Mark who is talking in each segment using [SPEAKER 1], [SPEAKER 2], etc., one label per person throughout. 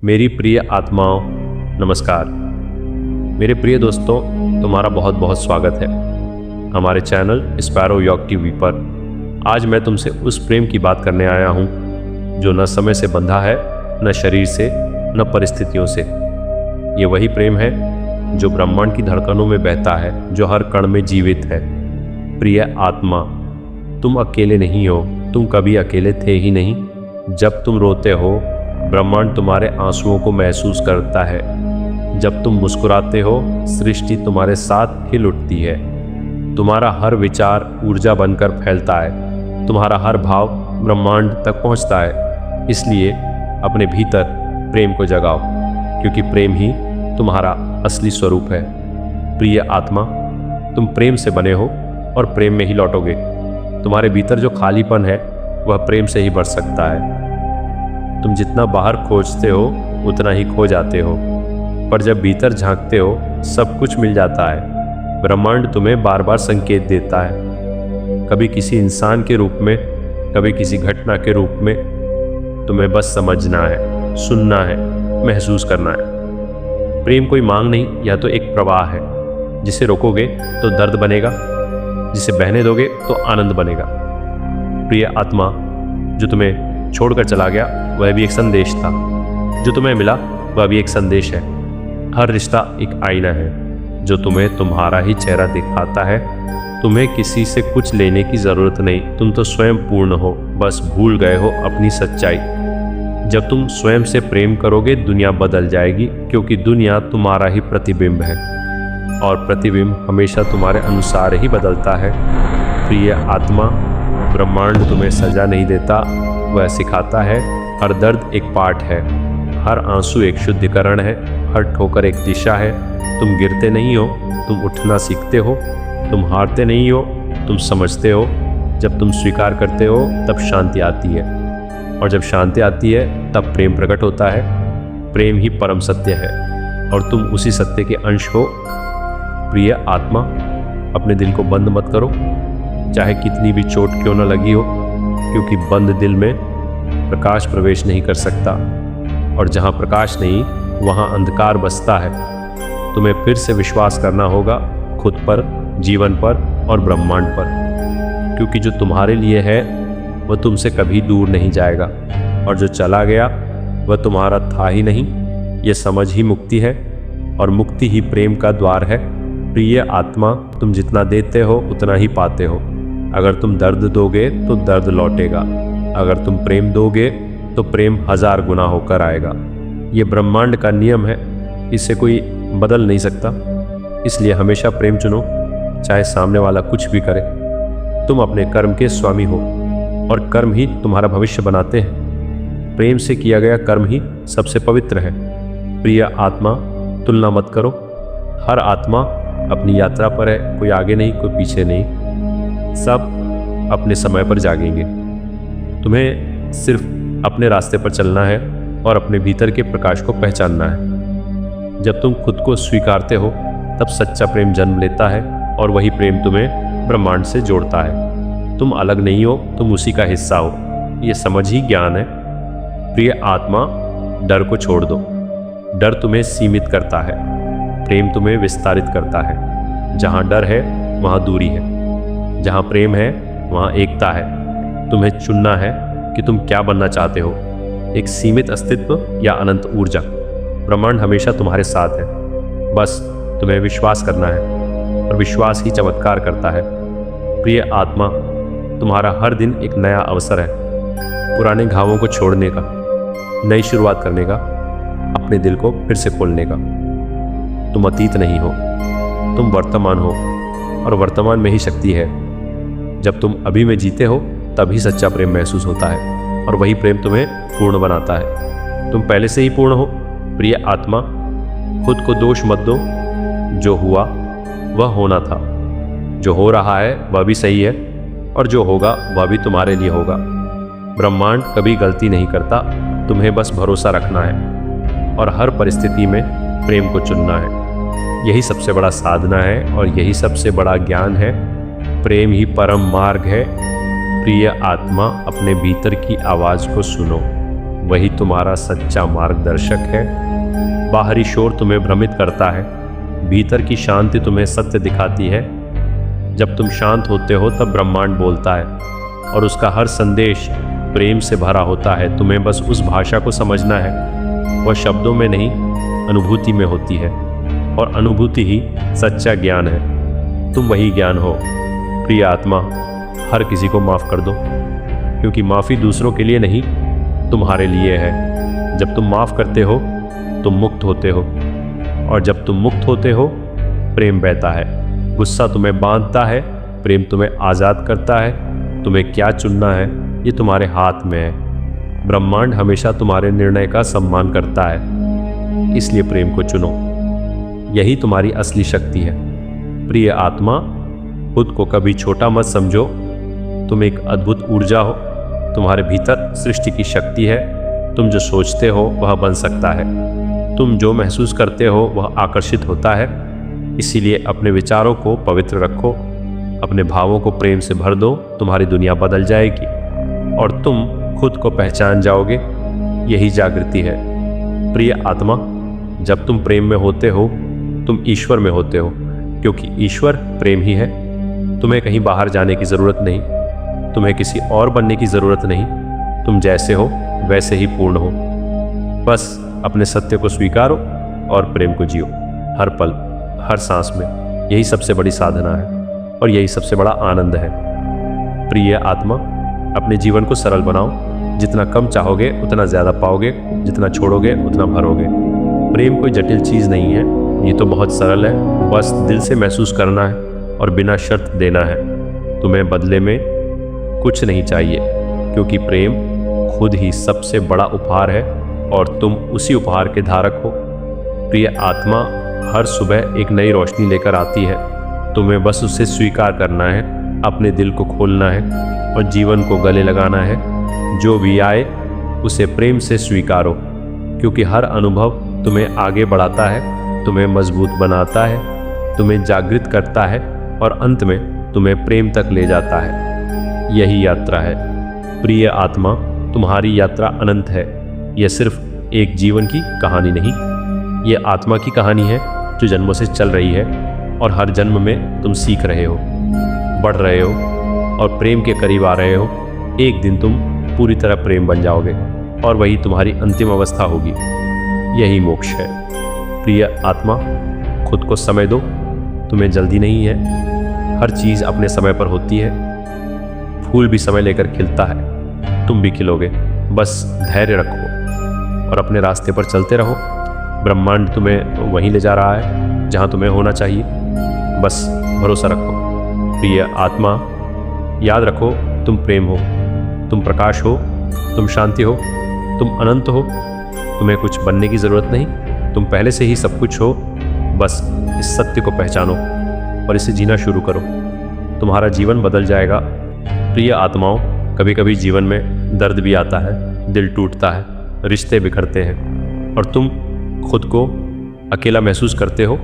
[SPEAKER 1] मेरी प्रिय आत्माओं, नमस्कार। मेरे प्रिय दोस्तों, तुम्हारा बहुत बहुत स्वागत है हमारे चैनल स्पैरो योग टीवी पर। आज मैं तुमसे उस प्रेम की बात करने आया हूँ जो न समय से बंधा है, न शरीर से, न परिस्थितियों से। ये वही प्रेम है जो ब्रह्मांड की धड़कनों में बहता है, जो हर कण में जीवित है। प्रिय आत्मा, तुम अकेले नहीं हो, तुम कभी अकेले थे ही नहीं। जब तुम रोते हो, ब्रह्मांड तुम्हारे आंसुओं को महसूस करता है। जब तुम मुस्कुराते हो, सृष्टि तुम्हारे साथ हिल उठती है। तुम्हारा हर विचार ऊर्जा बनकर फैलता है, तुम्हारा हर भाव ब्रह्मांड तक पहुंचता है। इसलिए अपने भीतर प्रेम को जगाओ, क्योंकि प्रेम ही तुम्हारा असली स्वरूप है। प्रिय आत्मा, तुम प्रेम से बने हो और प्रेम में ही लौटोगे। तुम्हारे भीतर जो खालीपन है वह प्रेम से ही भर सकता है। तुम जितना बाहर खोजते हो उतना ही खो जाते हो, पर जब भीतर झांकते हो सब कुछ मिल जाता है। ब्रह्मांड तुम्हें बार बार संकेत देता है, कभी किसी इंसान के रूप में, कभी किसी घटना के रूप में। तुम्हें बस समझना है, सुनना है, महसूस करना है। प्रेम कोई मांग नहीं, यह तो एक प्रवाह है। जिसे रोकोगे तो दर्द बनेगा, जिसे बहने दोगे तो आनंद बनेगा। प्रिय आत्मा, जो तुम्हें छोड़कर चला गया वह भी एक संदेश था, जो तुम्हें मिला वह भी एक संदेश है। हर रिश्ता एक आईना है जो तुम्हें तुम्हारा ही चेहरा दिखाता है। तुम्हें किसी से कुछ लेने की ज़रूरत नहीं, तुम तो स्वयं पूर्ण हो, बस भूल गए हो अपनी सच्चाई। जब तुम स्वयं से प्रेम करोगे दुनिया बदल जाएगी, क्योंकि दुनिया तुम्हारा ही प्रतिबिंब है और प्रतिबिंब हमेशा तुम्हारे अनुसार ही बदलता है। प्रिय आत्मा, ब्रह्मांड तुम्हें सजा नहीं देता, वह सिखाता है। हर दर्द एक पाठ है, हर आंसू एक शुद्धिकरण है, हर ठोकर एक दिशा है। तुम गिरते नहीं हो, तुम उठना सीखते हो। तुम हारते नहीं हो, तुम समझते हो। जब तुम स्वीकार करते हो तब शांति आती है, और जब शांति आती है तब प्रेम प्रकट होता है। प्रेम ही परम सत्य है और तुम उसी सत्य के अंश हो। प्रिय आत्मा, अपने दिल को बंद मत करो, चाहे कितनी भी चोट क्यों न लगी हो, क्योंकि बंद दिल में प्रकाश प्रवेश नहीं कर सकता, और जहाँ प्रकाश नहीं वहाँ अंधकार बसता है। तुम्हें फिर से विश्वास करना होगा खुद पर, जीवन पर और ब्रह्मांड पर, क्योंकि जो तुम्हारे लिए है वह तुमसे कभी दूर नहीं जाएगा, और जो चला गया वह तुम्हारा था ही नहीं। ये समझ ही मुक्ति है, और मुक्ति ही प्रेम का द्वार है। प्रिय आत्मा, तुम जितना देते हो उतना ही पाते हो। अगर तुम दर्द दोगे तो दर्द लौटेगा, अगर तुम प्रेम दोगे तो प्रेम 1000 गुना होकर आएगा। ये ब्रह्मांड का नियम है, इसे कोई बदल नहीं सकता। इसलिए हमेशा प्रेम चुनो, चाहे सामने वाला कुछ भी करे। तुम अपने कर्म के स्वामी हो, और कर्म ही तुम्हारा भविष्य बनाते हैं। प्रेम से किया गया कर्म ही सबसे पवित्र है। प्रिय आत्मा, तुलना मत करो। हर आत्मा अपनी यात्रा पर है, कोई आगे नहीं, कोई पीछे नहीं। सब अपने समय पर जागेंगे। तुम्हें सिर्फ अपने रास्ते पर चलना है और अपने भीतर के प्रकाश को पहचानना है। जब तुम खुद को स्वीकारते हो तब सच्चा प्रेम जन्म लेता है, और वही प्रेम तुम्हें ब्रह्मांड से जोड़ता है। तुम अलग नहीं हो, तुम उसी का हिस्सा हो। ये समझ ही ज्ञान है। प्रिय आत्मा, डर को छोड़ दो। डर तुम्हें सीमित करता है, प्रेम तुम्हें विस्तारित करता है। जहाँ डर है वहाँ दूरी है, जहाँ प्रेम है वहाँ एकता है। तुम्हें चुनना है कि तुम क्या बनना चाहते हो, एक सीमित अस्तित्व या अनंत ऊर्जा। ब्रह्मांड हमेशा तुम्हारे साथ है, बस तुम्हें विश्वास करना है, और विश्वास ही चमत्कार करता है। प्रिय आत्मा, तुम्हारा हर दिन एक नया अवसर है, पुराने घावों को छोड़ने का, नई शुरुआत करने का, अपने दिल को फिर से खोलने का। तुम अतीत नहीं हो, तुम वर्तमान हो, और वर्तमान में ही शक्ति है। जब तुम अभी में जीते हो तभी सच्चा प्रेम महसूस होता है, और वही प्रेम तुम्हें पूर्ण बनाता है। तुम पहले से ही पूर्ण हो। प्रिय आत्मा, खुद को दोष मत दो। जो हुआ वह होना था, जो हो रहा है वह भी सही है, और जो होगा वह भी तुम्हारे लिए होगा। ब्रह्मांड कभी गलती नहीं करता, तुम्हें बस भरोसा रखना है और हर परिस्थिति में प्रेम को चुनना है। यही सबसे बड़ा साधना है, और यही सबसे बड़ा ज्ञान है। प्रेम ही परम मार्ग है। प्रिय आत्मा, अपने भीतर की आवाज़ को सुनो। वही तुम्हारा सच्चा मार्गदर्शक है। बाहरी शोर तुम्हें भ्रमित करता है, भीतर की शांति तुम्हें सत्य दिखाती है। जब तुम शांत होते हो तब ब्रह्मांड बोलता है और उसका हर संदेश प्रेम से भरा होता है। तुम्हें बस उस भाषा को समझना है। वह शब्दों में नहीं, अनुभूति में होती है, और अनुभूति ही सच्चा ज्ञान है। तुम वही ज्ञान हो। प्रिय आत्मा, हर किसी को माफ़ कर दो, क्योंकि माफ़ी दूसरों के लिए नहीं, तुम्हारे लिए है। जब तुम माफ़ करते हो तुम मुक्त होते हो, और जब तुम मुक्त होते हो प्रेम बहता है। गुस्सा तुम्हें बांधता है, प्रेम तुम्हें आज़ाद करता है। तुम्हें क्या चुनना है ये तुम्हारे हाथ में है। ब्रह्मांड हमेशा तुम्हारे निर्णय का सम्मान करता है, इसलिए प्रेम को चुनो। यही तुम्हारी असली शक्ति है। प्रिय आत्मा, खुद को कभी छोटा मत समझो। तुम एक अद्भुत ऊर्जा हो। तुम्हारे भीतर सृष्टि की शक्ति है। तुम जो सोचते हो वह बन सकता है। तुम जो महसूस करते हो वह आकर्षित होता है। इसीलिए अपने विचारों को पवित्र रखो, अपने भावों को प्रेम से भर दो। तुम्हारी दुनिया बदल जाएगी और तुम खुद को पहचान जाओगे। यही जागृति है। प्रिय आत्मा, जब तुम प्रेम में होते हो तुम ईश्वर में होते हो, क्योंकि ईश्वर प्रेम ही है। तुम्हें कहीं बाहर जाने की ज़रूरत नहीं, तुम्हें किसी और बनने की ज़रूरत नहीं। तुम जैसे हो वैसे ही पूर्ण हो। बस अपने सत्य को स्वीकारो और प्रेम को जियो, हर पल, हर सांस में। यही सबसे बड़ी साधना है और यही सबसे बड़ा आनंद है। प्रिय आत्मा, अपने जीवन को सरल बनाओ। जितना कम चाहोगे उतना ज़्यादा पाओगे, जितना छोड़ोगे उतना भरोगे। प्रेम कोई जटिल चीज़ नहीं है, ये तो बहुत सरल है। बस दिल से महसूस करना है और बिना शर्त देना है। तुम्हें बदले में कुछ नहीं चाहिए, क्योंकि प्रेम खुद ही सबसे बड़ा उपहार है और तुम उसी उपहार के धारक हो। प्रिय आत्मा, हर सुबह एक नई रोशनी लेकर आती है। तुम्हें बस उसे स्वीकार करना है, अपने दिल को खोलना है और जीवन को गले लगाना है। जो भी आए उसे प्रेम से स्वीकारो, क्योंकि हर अनुभव तुम्हें आगे बढ़ाता है, तुम्हें मजबूत बनाता है, तुम्हें जागृत करता है और अंत में तुम्हें प्रेम तक ले जाता है। यही यात्रा है। प्रिय आत्मा, तुम्हारी यात्रा अनंत है। यह सिर्फ एक जीवन की कहानी नहीं, यह आत्मा की कहानी है जो जन्मों से चल रही है। और हर जन्म में तुम सीख रहे हो, बढ़ रहे हो और प्रेम के करीब आ रहे हो। एक दिन तुम पूरी तरह प्रेम बन जाओगे और वही तुम्हारी अंतिम अवस्था होगी। यही मोक्ष है। प्रिय आत्मा, खुद को समय दो। तुम्हें जल्दी नहीं है। हर चीज़ अपने समय पर होती है। फूल भी समय लेकर खिलता है, तुम भी खिलोगे। बस धैर्य रखो और अपने रास्ते पर चलते रहो। ब्रह्मांड तुम्हें वहीं ले जा रहा है जहाँ तुम्हें होना चाहिए। बस भरोसा रखो। प्रिय आत्मा, याद रखो, तुम प्रेम हो, तुम प्रकाश हो, तुम शांति हो, तुम अनंत हो। तुम्हें कुछ बनने की ज़रूरत नहीं, तुम पहले से ही सब कुछ हो। बस इस सत्य को पहचानो और इसे जीना शुरू करो। तुम्हारा जीवन बदल जाएगा। प्रिय आत्माओं, कभी कभी जीवन में दर्द भी आता है, दिल टूटता है, रिश्ते बिखरते हैं और तुम खुद को अकेला महसूस करते हो।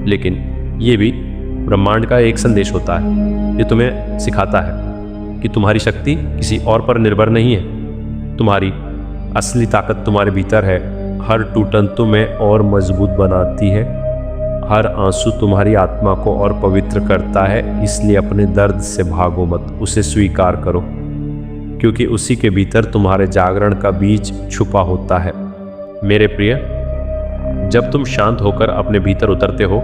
[SPEAKER 1] लेकिन ये भी ब्रह्मांड का एक संदेश होता है। ये तुम्हें सिखाता है कि तुम्हारी शक्ति किसी और पर निर्भर नहीं है। तुम्हारी असली ताकत तुम्हारे भीतर है। हर टूटन तुम्हें और मजबूत बनाती है। हर आंसू तुम्हारी आत्मा को और पवित्र करता है। इसलिए अपने दर्द से भागो मत, उसे स्वीकार करो, क्योंकि उसी के भीतर तुम्हारे जागरण का बीज छुपा होता है। मेरे प्रिय, जब तुम शांत होकर अपने भीतर उतरते हो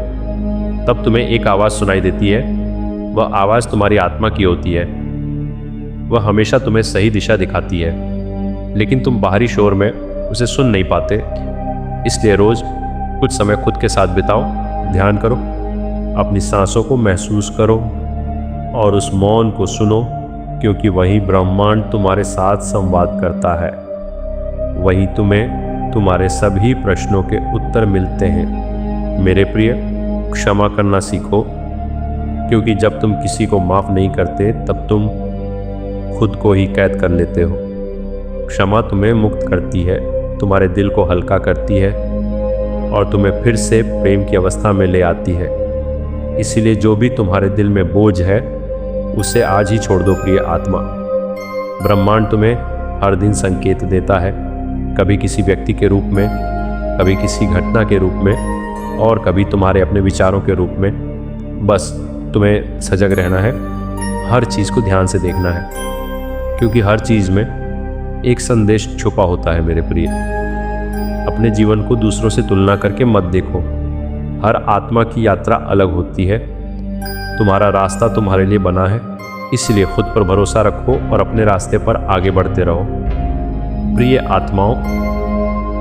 [SPEAKER 1] तब तुम्हें एक आवाज़ सुनाई देती है। वह आवाज़ तुम्हारी आत्मा की होती है। वह हमेशा तुम्हें सही दिशा दिखाती है, लेकिन तुम बाहरी शोर में उसे सुन नहीं पाते। इसलिए रोज़ कुछ समय खुद के साथ बिताओ, ध्यान करो, अपनी सांसों को महसूस करो और उस मौन को सुनो, क्योंकि वही ब्रह्मांड तुम्हारे साथ संवाद करता है। वही तुम्हें तुम्हारे सभी प्रश्नों के उत्तर मिलते हैं। मेरे प्रिय, क्षमा करना सीखो, क्योंकि जब तुम किसी को माफ़ नहीं करते तब तुम खुद को ही कैद कर लेते हो। क्षमा तुम्हें मुक्त करती है, तुम्हारे दिल को हल्का करती है और तुम्हें फिर से प्रेम की अवस्था में ले आती है। इसीलिए जो भी तुम्हारे दिल में बोझ है उसे आज ही छोड़ दो। प्रिय आत्मा, ब्रह्मांड तुम्हें हर दिन संकेत देता है कभी किसी व्यक्ति के रूप में, कभी किसी घटना के रूप में, और कभी तुम्हारे अपने विचारों के रूप में। बस तुम्हें सजग रहना है, हर चीज़ को ध्यान से देखना है, क्योंकि हर चीज़ में एक संदेश छुपा होता है मेरे प्रिय। अपने जीवन को दूसरों से तुलना करके मत देखो। हर आत्मा की यात्रा अलग होती है। तुम्हारा रास्ता तुम्हारे लिए बना है, इसलिए खुद पर भरोसा रखो और अपने रास्ते पर आगे बढ़ते रहो। प्रिय आत्माओं,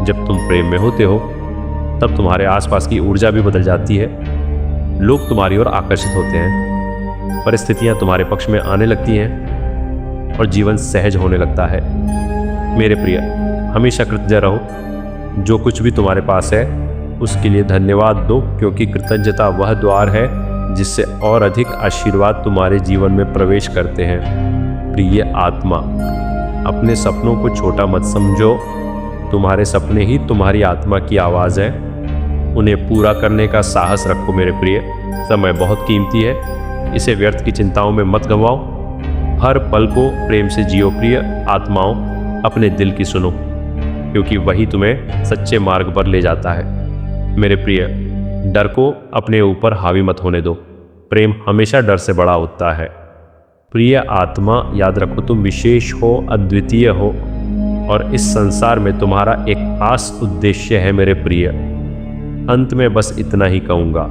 [SPEAKER 1] जब तुम प्रेम में होते हो तब तुम्हारे आसपास की ऊर्जा भी बदल जाती है। लोग तुम्हारी ओर आकर्षित होते हैं, परिस्थितियां तुम्हारे पक्ष में आने लगती हैं और जीवन सहज होने लगता है। मेरे प्रिय, हमेशा कृतज्ञ रहो। जो कुछ भी तुम्हारे पास है उसके लिए धन्यवाद दो, क्योंकि कृतज्ञता वह द्वार है जिससे और अधिक आशीर्वाद तुम्हारे जीवन में प्रवेश करते हैं। प्रिय आत्मा, अपने सपनों को छोटा मत समझो। तुम्हारे सपने ही तुम्हारी आत्मा की आवाज़ है। उन्हें पूरा करने का साहस रखो मेरे प्रिय। समय बहुत कीमती है, इसे व्यर्थ की चिंताओं में मत गंवाओ। हर पल को प्रेम से जियो। प्रिय आत्माओं, अपने दिल की सुनो, क्योंकि वही तुम्हें सच्चे मार्ग पर ले जाता है। मेरे प्रिय, डर को अपने ऊपर हावी मत होने दो। प्रेम हमेशा डर से बड़ा होता है। प्रिय आत्मा, याद रखो तुम विशेष हो, अद्वितीय हो, और इस संसार में तुम्हारा एक खास उद्देश्य है मेरे प्रिय। अंत में बस इतना ही कहूँगा,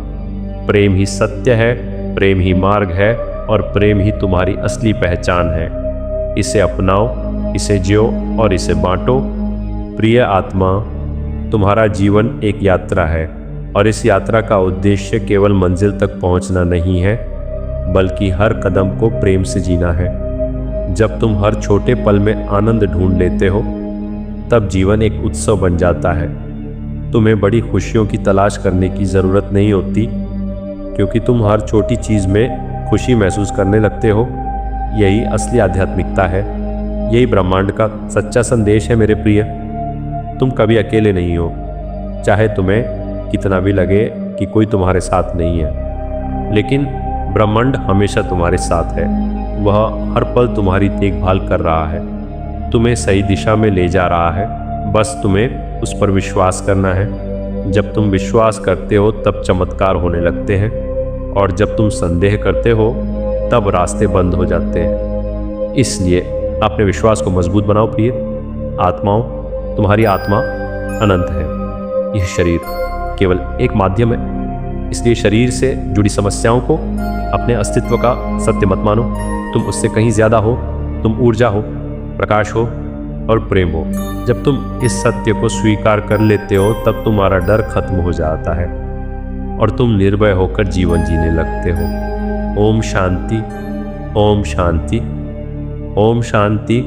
[SPEAKER 1] प्रेम ही सत्य है, प्रेम ही मार्ग है, और प्रेम ही तुम्हारी असली पहचान है। इसे अपनाओ, इसे जियो और इसे बांटो। प्रिय आत्मा, तुम्हारा जीवन एक यात्रा है, और इस यात्रा का उद्देश्य केवल मंजिल तक पहुंचना नहीं है, बल्कि हर कदम को प्रेम से जीना है। जब तुम हर छोटे पल में आनंद ढूंढ लेते हो, तब जीवन एक उत्सव बन जाता है। तुम्हें बड़ी खुशियों की तलाश करने की ज़रूरत नहीं होती, क्योंकि तुम हर छोटी चीज़ में खुशी महसूस करने लगते हो। यही असली आध्यात्मिकता है, यही ब्रह्मांड का सच्चा संदेश है मेरे प्रिय। तुम कभी अकेले नहीं हो, चाहे तुम्हें कितना भी लगे कि कोई तुम्हारे साथ नहीं है, लेकिन ब्रह्मांड हमेशा तुम्हारे साथ है। वह हर पल तुम्हारी देखभाल कर रहा है, तुम्हें सही दिशा में ले जा रहा है। बस तुम्हें उस पर विश्वास करना है। जब तुम विश्वास करते हो तब चमत्कार होने लगते हैं, और जब तुम संदेह करते हो तब रास्ते बंद हो जाते हैं। इसलिए अपने विश्वास को मजबूत बनाओ प्रिय आत्माओं। तुम्हारी आत्मा अनंत है, यह शरीर केवल एक माध्यम है। इसलिए शरीर से जुड़ी समस्याओं को अपने अस्तित्व का सत्य मत मानो। तुम उससे कहीं ज्यादा हो। तुम ऊर्जा हो, प्रकाश हो और प्रेम हो। जब तुम इस सत्य को स्वीकार कर लेते हो तब तुम्हारा डर खत्म हो जाता है और तुम निर्भय होकर जीवन जीने लगते हो। ओम शांति, ओम शांति, ओम शांति।